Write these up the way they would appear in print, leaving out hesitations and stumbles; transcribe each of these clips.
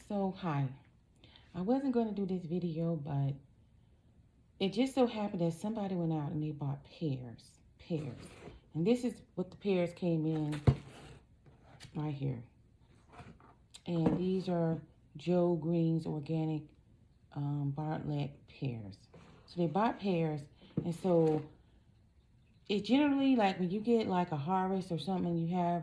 So, hi. I wasn't going to do this video, but it just so happened that somebody went out and they bought pears. Pears. And this is what the pears came in right here. And these are Joe Green's organic Bartlett pears. So they bought pears. And so it generally, like when you get like a harvest or something, you have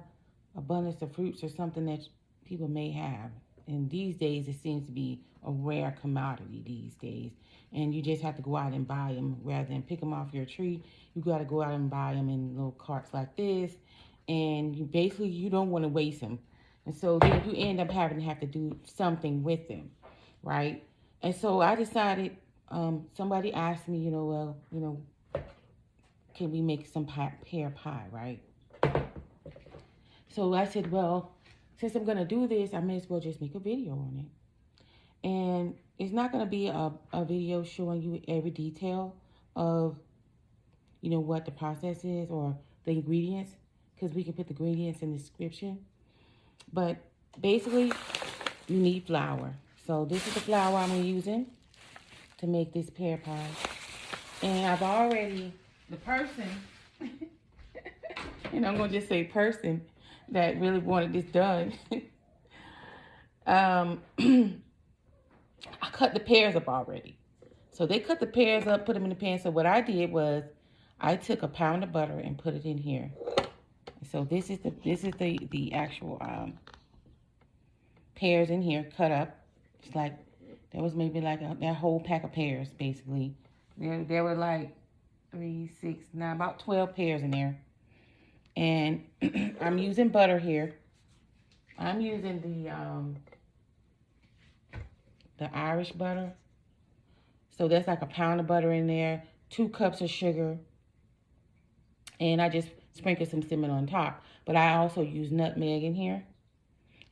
abundance of fruits or something that people may have. And these days, it seems to be a rare commodity these days. And you just have to go out and buy them rather than pick them off your tree. You got to go out and buy them in little carts like this. And you don't want to waste them. And so then you end up having to do something with them, right? And so I decided, somebody asked me, can we make some pear pie, right? So I said, well, since I'm going to do this, I may as well just make a video on it. And it's not going to be a video showing you every detail of, what the process is or the ingredients, because we can put the ingredients in the description. But basically, you need flour. So this is the flour I'm using to make this pear pie. And I've already, the person, and I'm going to just say person, that really wanted this done. I cut the pears up already. So they cut the pears up, put them in the pan. So what I did was I took a pound of butter and put it in here. So this is the actual pears in here cut up. It's like there was maybe like that whole pack of pears basically. There were like 3, 6, 9, about 12 pears in there. And I'm using butter here. I'm using the Irish butter. So that's like a pound of butter in there, 2 cups of sugar, and I just sprinkled some cinnamon on top. But I also use nutmeg in here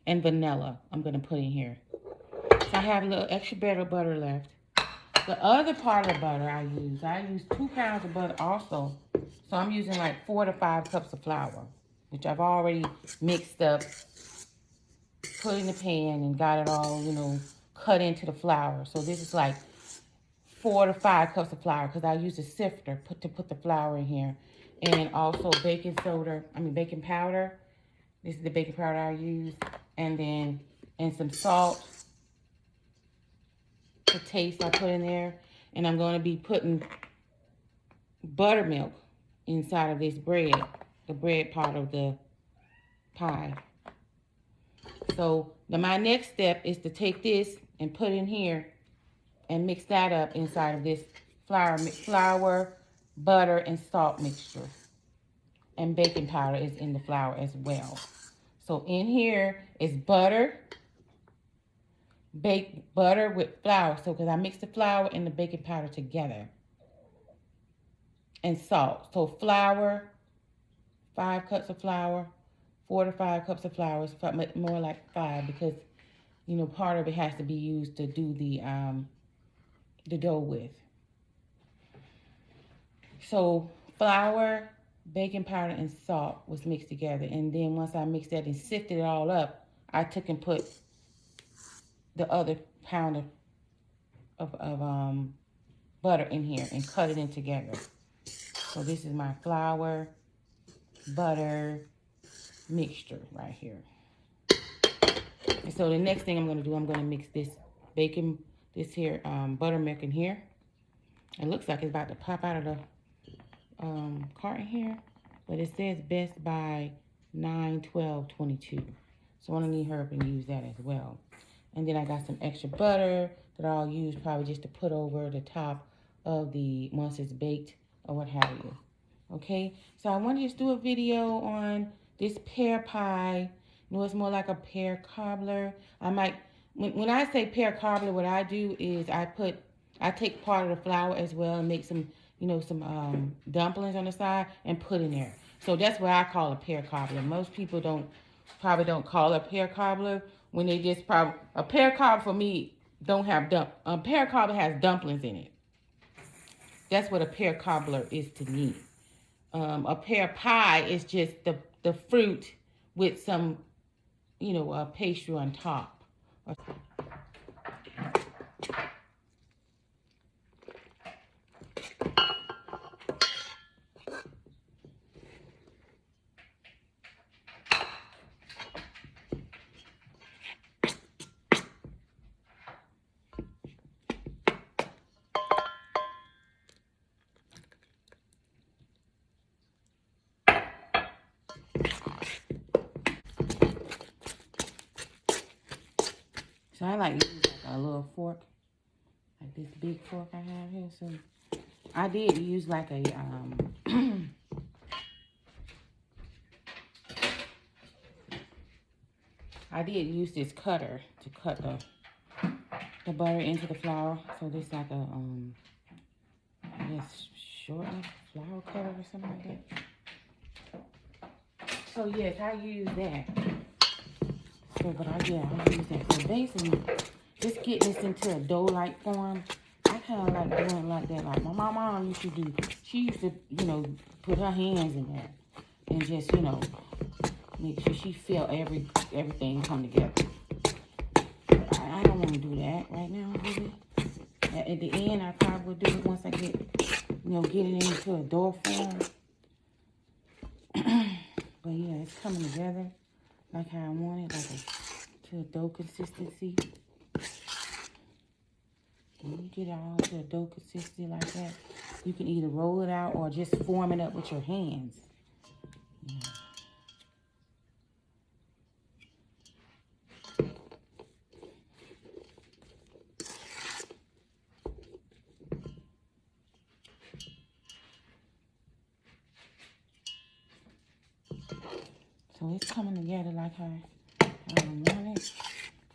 and vanilla I'm going to put in here. So I have a little extra butter left. The other part of the butter I use 2 pounds of butter also. So I'm using like 4 to 5 cups of flour, which I've already mixed up, put in the pan and got it all, cut into the flour. So this is like 4 to 5 cups of flour because I use a sifter to put the flour in here. And also baking powder. This is the baking powder I use. And some salt to taste I put in there. And I'm going to be putting buttermilk inside of this bread, the bread part of the pie. So my next step is to take this and put in here and mix that up inside of this flour, butter, and salt mixture. And baking powder is in the flour as well. So in here is butter, baked butter with flour. So because I mix the flour and the baking powder together. And salt. So flour, 5 cups of flour, 4 to 5 cups of flour. It's more like 5 because, part of it has to be used to do the dough with. So flour, baking powder, and salt was mixed together. And then once I mixed that and sifted it all up, I took and put the other pound of butter in here and cut it in together. So this is my flour, butter mixture right here. And so the next thing I'm going to do, I'm going to mix this buttermilk in here. It looks like it's about to pop out of the carton here, but it says best by 9/12/22. So I'm going to need her up and use that as well. And then I got some extra butter that I'll use probably just to put over the top of once it's baked or what have you. Okay, so I want to just do a video on this pear pie. It's more like a pear cobbler. When I say pear cobbler, what I do is I take part of the flour as well and make some dumplings on the side and put in there. So that's what I call a pear cobbler. Most people probably don't call it a pear cobbler when they just a pear cobbler for me don't have a pear cobbler has dumplings in it. That's what a pear cobbler is to me. A pear pie is just the fruit with some, pastry on top. So I like to use like a little fork, like this big fork I have here. So I did use like a I did use this cutter to cut the butter into the flour. So this like a I guess short flour cutter or something like that. So yes, I use that. So but I use that. So basically, just getting this into a dough-like form. I kind of like doing it like that. Like my mom used to do. She used to, you know, put her hands in there and just, you know, make sure she felt everything come together. I don't want to do that right now, really. At the end, I probably will do it once I get, you know, get it into a dough form. But yeah, it's coming together like how I want it, like to a dough consistency. When you get it all to a dough consistency like that, you can either roll it out or just form it up with your hands. Yeah. So it's coming together like I want it.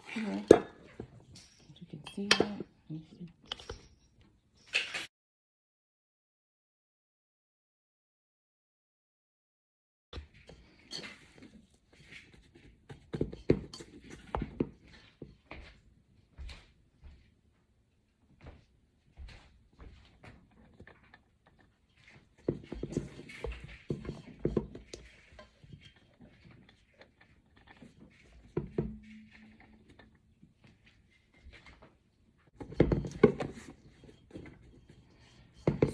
Here. You can see that. Let me see.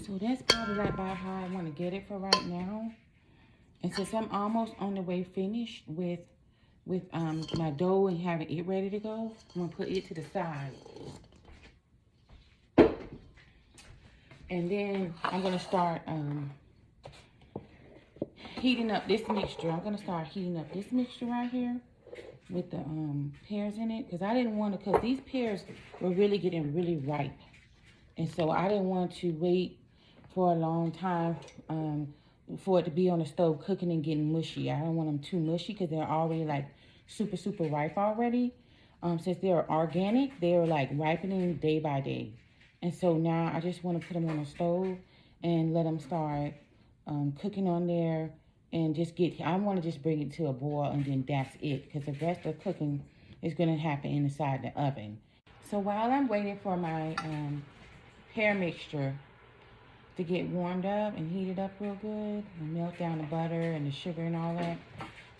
So that's probably like about how I want to get it for right now. And since I'm almost on the way finished with my dough and having it ready to go, I'm gonna put it to the side. And then I'm gonna start heating up this mixture. I'm gonna start heating up this mixture right here with the pears in it, because I didn't want to, because these pears were really getting really ripe, and so I didn't want to wait for a long time for it to be on the stove cooking and getting mushy. I don't want them too mushy because they're already like super ripe already. Since they're organic, they're like ripening day by day, and so now I just want to put them on the stove and let them start cooking on there. And just I want to just bring it to a boil, and then that's it, because the rest of the cooking is going to happen inside the oven. So while I'm waiting for my pear mixture to get warmed up and heated up real good and melt down the butter and the sugar and all that.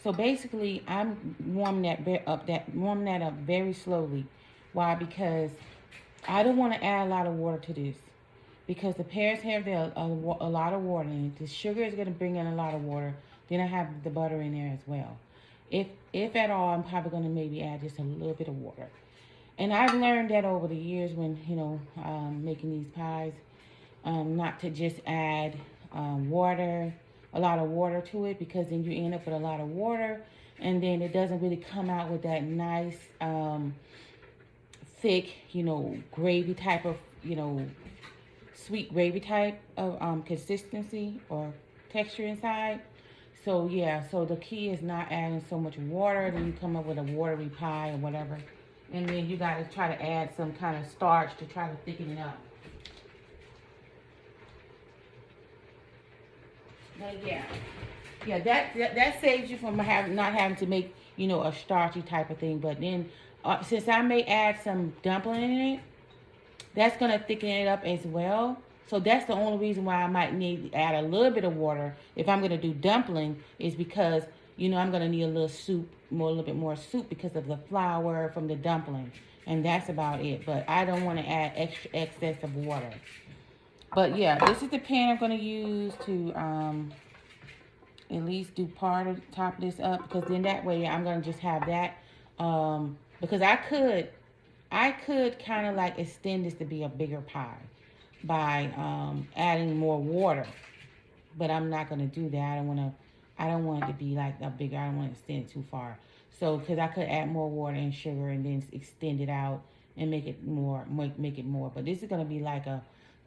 So basically, I'm warming that up very slowly. Why? Because I don't want to add a lot of water to this, because the pears have a lot of water in it. The sugar is going to bring in a lot of water. Then I have the butter in there as well. If at all, I'm probably going to maybe add just a little bit of water. And I've learned that over the years when, you know, making these pies, not to just add a lot of water to it, because then you end up with a lot of water, and then it doesn't really come out with that nice thick, you know, gravy type of, you know, sweet gravy type of consistency or texture inside. So yeah, so the key is not adding so much water, then you come up with a watery pie or whatever. And then you got to try to add some kind of starch to try to thicken it up. But yeah, that saves you from not having to make, you know, a starchy type of thing. But then since I may add some dumpling in it, that's gonna thicken it up as well. So that's the only reason why I might need to add a little bit of water if I'm gonna do dumpling, is because you know, I'm going to need a little soup, a little bit more soup because of the flour from the dumpling. And that's about it. But I don't want to add extra excess of water. But yeah, this is the pan I'm going to use to at least do part of top this up, because then that way I'm going to just have that. Because I could kind of like extend this to be a bigger pie by adding more water, but I'm not gonna do that. I don't want it to be like a bigger. I don't want to extend it too far. So, because I could add more water and sugar and then extend it out and make it more, make it more. But this is gonna be like a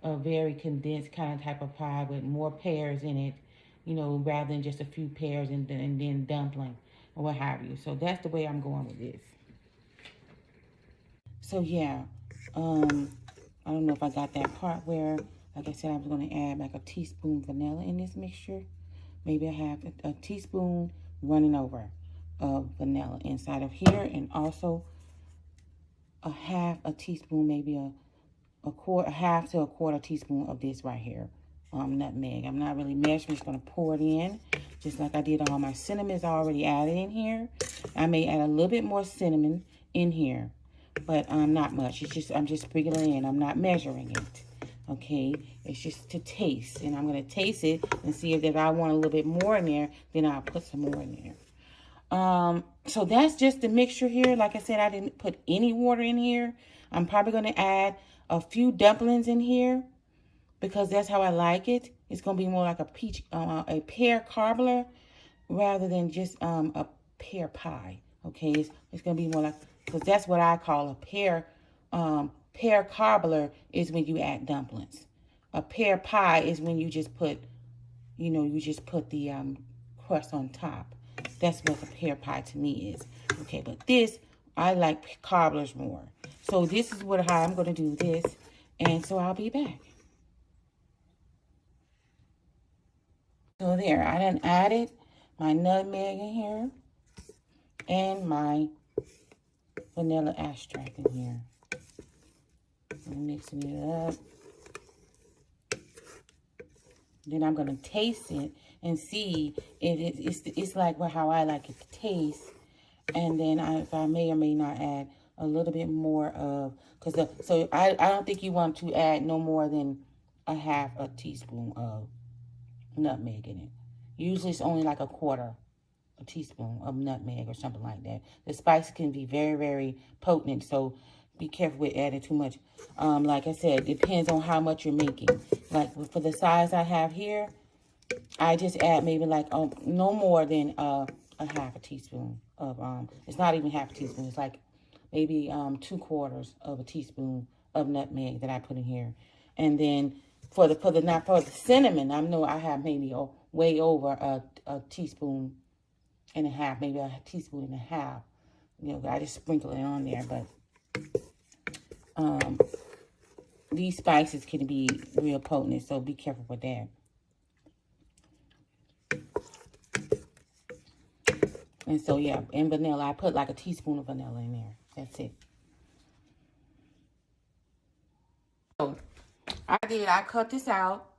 very condensed kind of type of pie with more pears in it, you know, rather than just a few pears and then dumpling or what have you. So that's the way I'm going with this. So yeah, I don't know if I got that part where, like I said, I was going to add like a teaspoon vanilla in this mixture. Maybe I have a teaspoon running over of vanilla inside of here, and also a half a teaspoon, maybe a half to a quarter teaspoon of this right here, nutmeg. I'm not really measuring, just going to pour it in, just like I did all my cinnamon is already added in here. I may add a little bit more cinnamon in here, but not much. It's just, I'm just sprinkling it in. I'm not measuring it. Okay, it's just to taste, and I'm going to taste it and see if I want a little bit more in there, then I'll put some more in there. So that's just the mixture here. Like I said, I didn't put any water in here. I'm probably going to add a few dumplings in here because that's how I like it. It's going to be more like a pear cobbler rather than just a pear pie. Okay, it's going to be more like, because that's what I call a pear cobbler is when you add dumplings. A pear pie is when you just put, you know, you just put the crust on top. That's what a pear pie to me is. Okay, but this, I like cobblers more. So this is how I'm going to do this. And so I'll be back. So there, I done added my nutmeg in here and my vanilla extract in here. I'm mixing it up. Then I'm going to taste it and see if it's like how I like it to taste. And then if I may or may not add a little bit more of, so I don't think you want to add no more than a half a teaspoon of nutmeg in it. Usually it's only like a quarter a teaspoon of nutmeg or something like that. The spice can be very, very potent, so be careful with adding too much. Like I said, it depends on how much you're making. Like for the size I have here, I just add maybe like no more than a half a teaspoon of it's not even half a teaspoon. It's like maybe 2/4 of a teaspoon of nutmeg that I put in here. And then for the cinnamon, I know I have maybe way over a teaspoon and a half, maybe a teaspoon and a half. You know, I just sprinkle it on there, but these spices can be real potent, so be careful with that. And so, yeah, and vanilla, I put like a teaspoon of vanilla in there. That's it. So, I cut this out,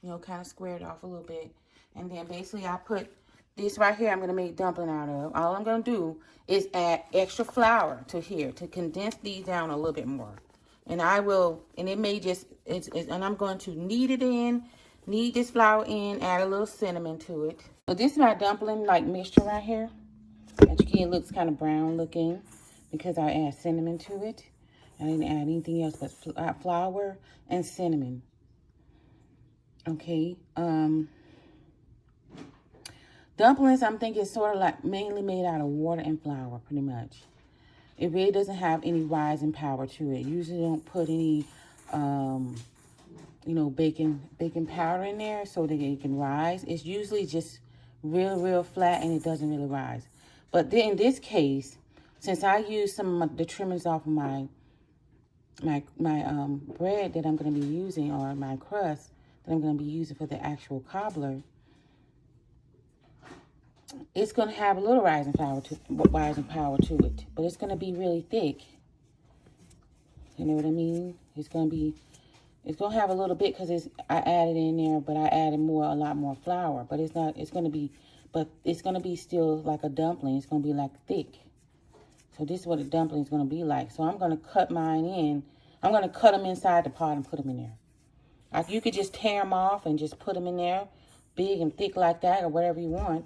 you know, kind of squared off a little bit. And then basically I put this right here I'm going to make dumpling out of. All I'm going to do is add extra flour to here to condense these down a little bit more. And I will, and it may just, and I'm going to knead this flour in, add a little cinnamon to it. So this is my dumpling like mixture right here. As you can, it looks kind of brown looking because I add cinnamon to it. I didn't add anything else but flour and cinnamon. Okay, dumplings, I'm thinking sort of like mainly made out of water and flour, pretty much. It really doesn't have any rising power to it. Usually don't put any, you know, baking powder in there so that it can rise. It's usually just real flat and it doesn't really rise. But then in this case, since I used some of the trimmings off of my bread that I'm going to be using, or my crust that I'm going to be using for the actual cobbler, it's going to have a little rising power to it, but it's going to be really thick. You know what I mean? It's going to have a little bit because I added in there, but I added a lot more flour. But it's going to be but it's going to be still like a dumpling. It's going to be like thick. So this is what a dumpling is going to be like. So I'm going to cut mine in. I'm going to cut them inside the pot and put them in there. Like you could just tear them off and just put them in there, big and thick like that or whatever you want.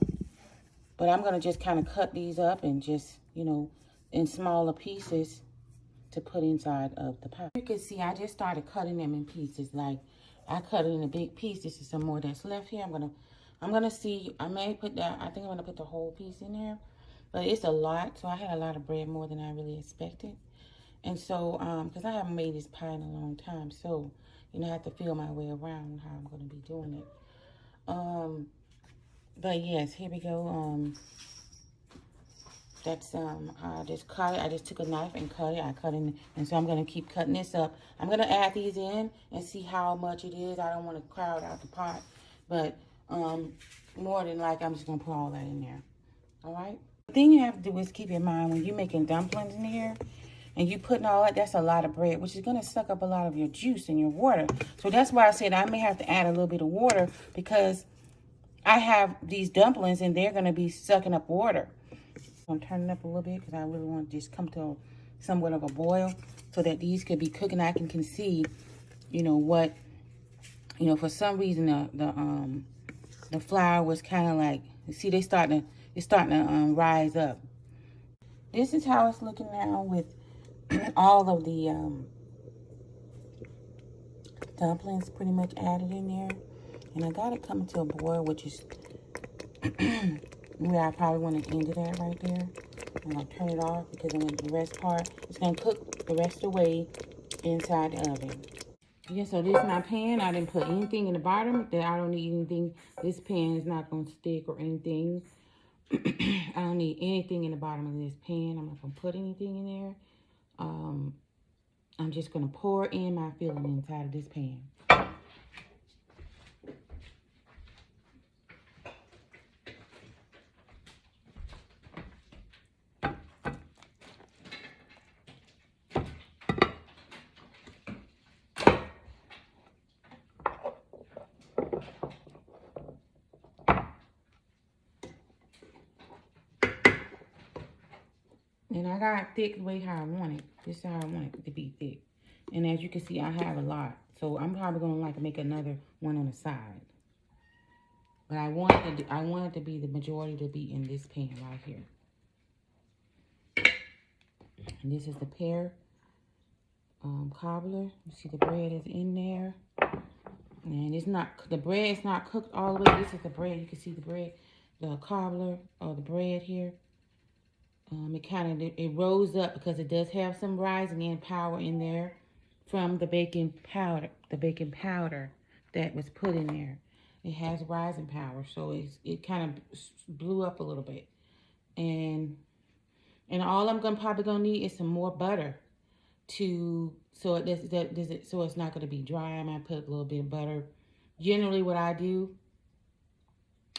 But I'm going to just kind of cut these up and just, you know, in smaller pieces to put inside of the pot. You can see I just started cutting them in pieces. Like I cut it in a big piece. This is some more that's left here. I'm gonna see. I may put that. I think I'm gonna put the whole piece in there, but it's a lot. So I had a lot of bread, more than I really expected. And so, because I haven't made this pie in a long time, so you know I have to feel my way around how I'm gonna be doing it. But yes, here we go. That's I just cut it. I just took a knife and cut it. I cut it, and so I'm gonna keep cutting this up. I'm gonna add these in and see how much it is. I don't want to crowd out the pot, but more than like I'm just gonna put all that in there. All right. The thing you have to do is keep in mind when you're making dumplings in here, and you putting all that. That's a lot of bread, which is gonna suck up a lot of your juice and your water. So that's why I said I may have to add a little bit of water because I have these dumplings and they're gonna be sucking up water. I'm turning up a little bit because I really want to just come to somewhat of a boil so that these could be cooking. I can see, you know, what, you know, for some reason the flour was kind of like, you see, it's starting to rise up. This is how it's looking now with all of the dumplings pretty much added in there. And I got it coming to a boil, which is where I probably want to end it at right there. I'm going to turn it off because then the rest part, it's going to cook the rest of the way inside the oven. Yeah, so this is my pan. I didn't put anything in the bottom that I don't need anything. This pan is not going to stick or anything. I don't need anything in the bottom of this pan. I'm not going to put anything in there. I'm just going to pour in my filling inside of this pan. And I got thick the way how I want it. This is how I want it to be thick. And as you can see, I have a lot. So I'm probably going to like make another one on the side. But I want it to be the majority to be in this pan right here. And this is the Pear Cobbler. You see the bread is in there. And it's not, the bread is not cooked all the way. This is the bread. You can see the bread, the cobbler or the bread here. It rose up because it does have some rising in power in there from the baking powder that was put in there. It has rising power, so it kind of blew up a little bit. And all I'm probably gonna need is some more butter so it's not gonna be dry. I might put a little bit of butter. Generally, what I do,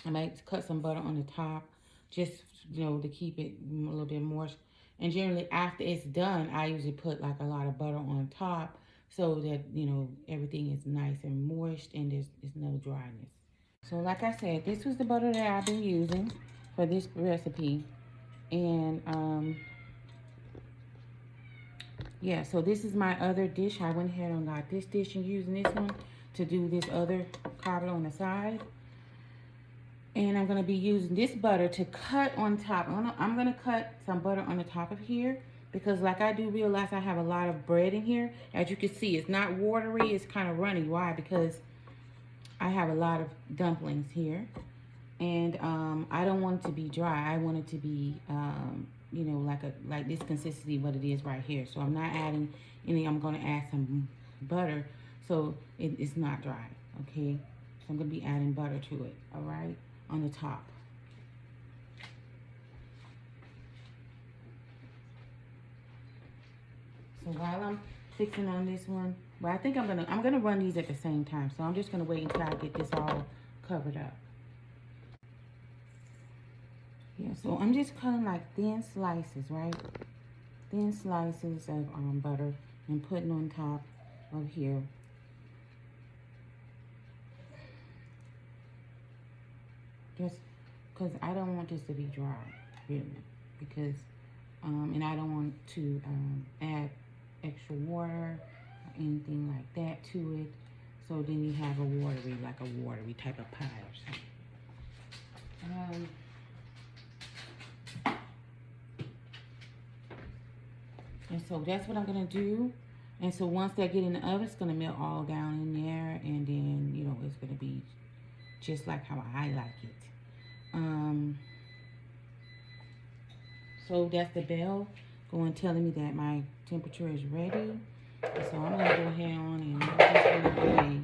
I might cut some butter on the top, just, you know, to keep it a little bit moist. And generally, after it's done, I usually put like a lot of butter on top so that, you know, everything is nice and moist and there's no dryness. So like I said, this was the butter that I've been using for this recipe. And yeah, so this is my other dish. I went ahead and got this dish and using this one to do this other cobbler on the side. And I'm going to be using this butter to cut on top. I'm going to cut some butter on the top of here because like I do realize I have a lot of bread in here. As you can see, it's not watery. It's kind of runny. Why? Because I have a lot of dumplings here. And I don't want it to be dry. I want it to be, you know, like this consistency, what it is right here. So I'm not adding any. I'm going to add some butter so it's not dry, okay? So I'm going to be adding butter to it, all right? On the top. So while I'm fixing on this one, well, I think I'm gonna run these at the same time. So I'm just gonna wait until I get this all covered up. Yeah, so I'm just cutting like thin slices, right? Thin slices of butter and putting on top of here. Just because I don't want this to be dry, really, because, and I don't want to add extra water or anything like that to it. So then you have a watery type of pie or something. And so that's what I'm gonna do. And so once that get in the oven, it's gonna melt all down in there, and then, you know, it's gonna be just like how I like it. So that's the bell going telling me that my temperature is ready. So I'm gonna go ahead on and move this one away.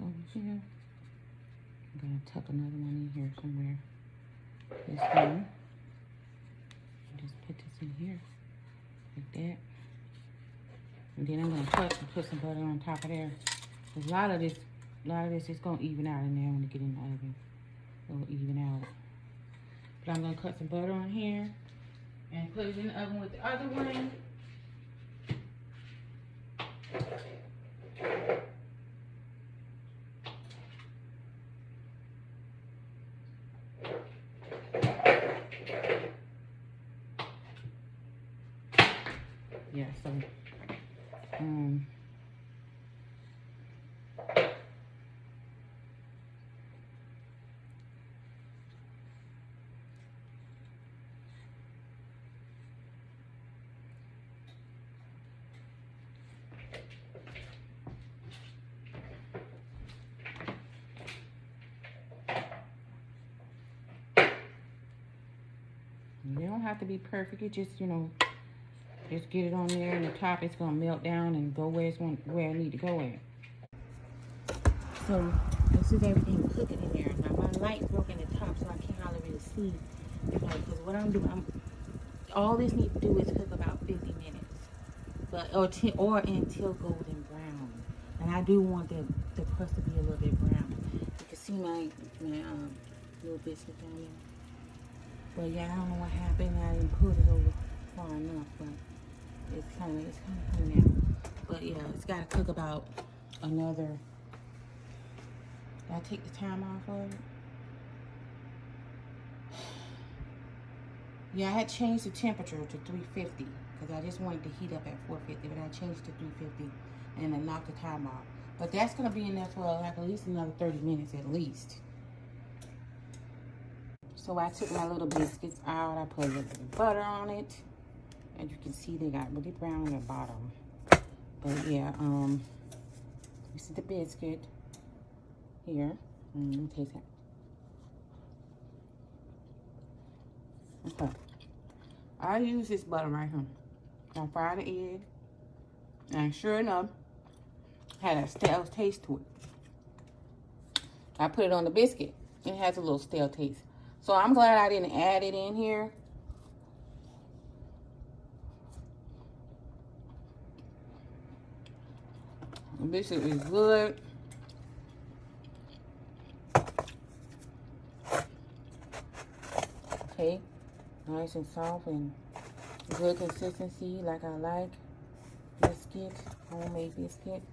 Over here, I'm gonna tuck another one in here somewhere. This one, just put this in here like that, and then I'm gonna cut and put some butter on top of there. Cause a lot of this is gonna even out in there when you get in the oven. It'll even out. But I'm gonna cut some butter on here and put it in the oven with the other one. Yeah, so, you don't have to be perfect. It just, you know, just get it on there, and the top it's gonna melt down and go where it need to go at. So this is everything cooking in there. Now my light broke in the top, so I can't hardly really see. Because what I'm doing, all this needs to do is cook about 50 minutes, but or until golden brown. And I do want the crust to be a little bit brown. You can see my little biscuit down there. But yeah, I don't know what happened. I didn't put it over far enough, but it's kind of coming out. But yeah, it's got to cook about another. Did I take the time off of it? Yeah, I had changed the temperature to 350 because I just wanted to heat up at 450, but I changed to 350 and I knocked the time off. But that's gonna be in there for like at least another 30 minutes at least. So I took my little biscuits out. I put a little bit of butter on it. As you can see, they got really brown on the bottom. But yeah, this is the biscuit here. Let me taste it. Okay. I use this butter right here. I fried the egg. And sure enough, had a stale taste to it. I put it on the biscuit. It has a little stale taste. So I'm glad I didn't add it in here. The biscuit is good. Okay, nice and soft and good consistency like I like. Biscuit, homemade biscuit.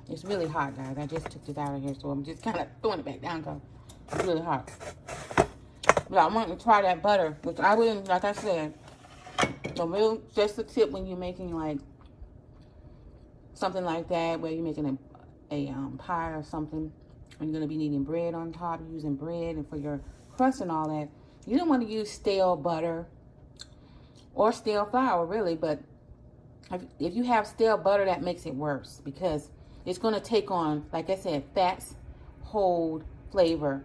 It's really hot, guys. I just took it out of here, so I'm just kind of throwing it back down because it's really hot. But I want to try that butter, which I wouldn't, like I said, just a tip when you're making like something like that, where you're making a pie or something, and you're going to be needing bread on top, using bread, and for your crust and all that, you don't want to use stale butter or stale flour, really, but if you have stale butter, that makes it worse because it's going to take on, like I said, fats hold flavor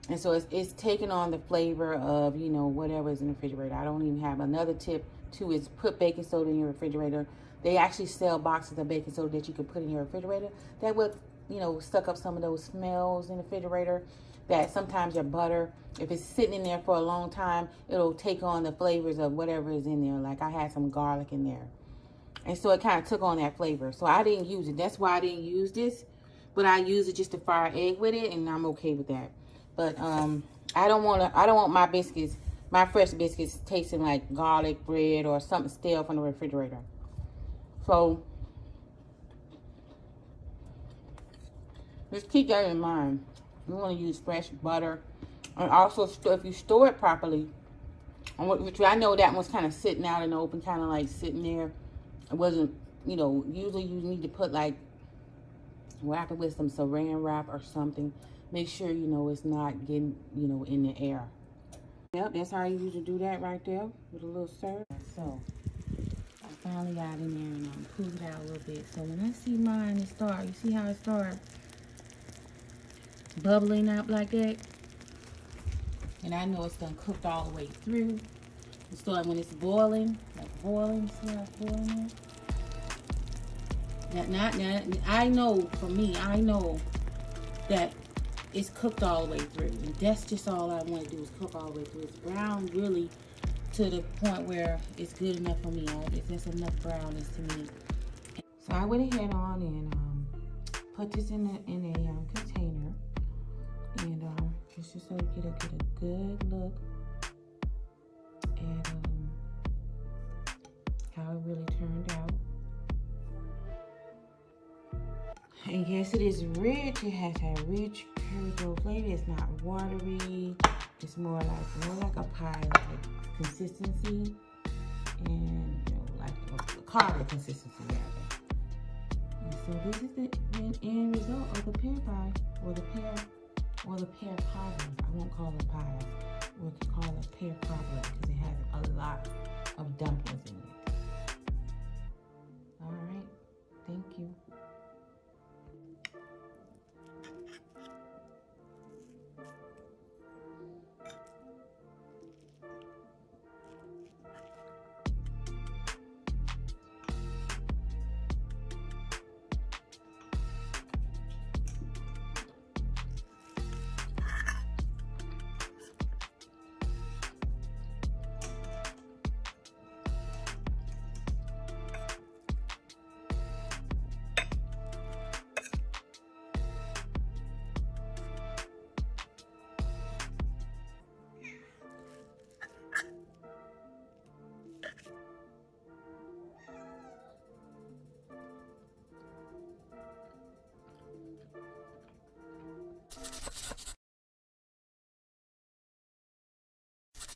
And so it's taking on the flavor of, you know, whatever is in the refrigerator. I don't even have another tip too is put baking soda in your refrigerator. They actually sell boxes of baking soda that you can put in your refrigerator. That would, you know, suck up some of those smells in the refrigerator. That sometimes your butter, if it's sitting in there for a long time, it'll take on the flavors of whatever is in there. Like I had some garlic in there. And so it kind of took on that flavor. So I didn't use it. That's why I didn't use this. But I use it just to fry an egg with it, and I'm okay with that. But I don't want my biscuits, my fresh biscuits tasting like garlic bread or something stale from the refrigerator. So just keep that in mind. You want to use fresh butter. And also, if you store it properly, which I know that one's kind of sitting out in the open, kind of like sitting there. It wasn't, you know, usually you need to put like, wrap it with some saran wrap or something. Make sure, you know, it's not getting, you know, in the air. Yep, that's how I usually do that right there with a little syrup. So I finally got in there and I'm pulled it out a little bit. So when I see mine, it start, you see how it starts bubbling up like that? And I know it's done cooked all the way through. It starts when it's boiling, like boiling, see how it's boiling there? Now, I know, for me, I know that it's cooked all the way through. And that's just all I want to do is cook all the way through. It's brown really to the point where it's good enough for me. It's just enough brownness to me. So I went ahead on and put this in a container. And just so you get a good look at how it really turned out. And yes, it is rich. It has that rich pear flavor. It's not watery. It's more like a pie like consistency, and you know, like a cobbler consistency rather. And so this is the end result of the pear pie, or the pear cobbler. I won't call it pie. We can call it pear cobbler because it has a lot of dumplings in it. All right.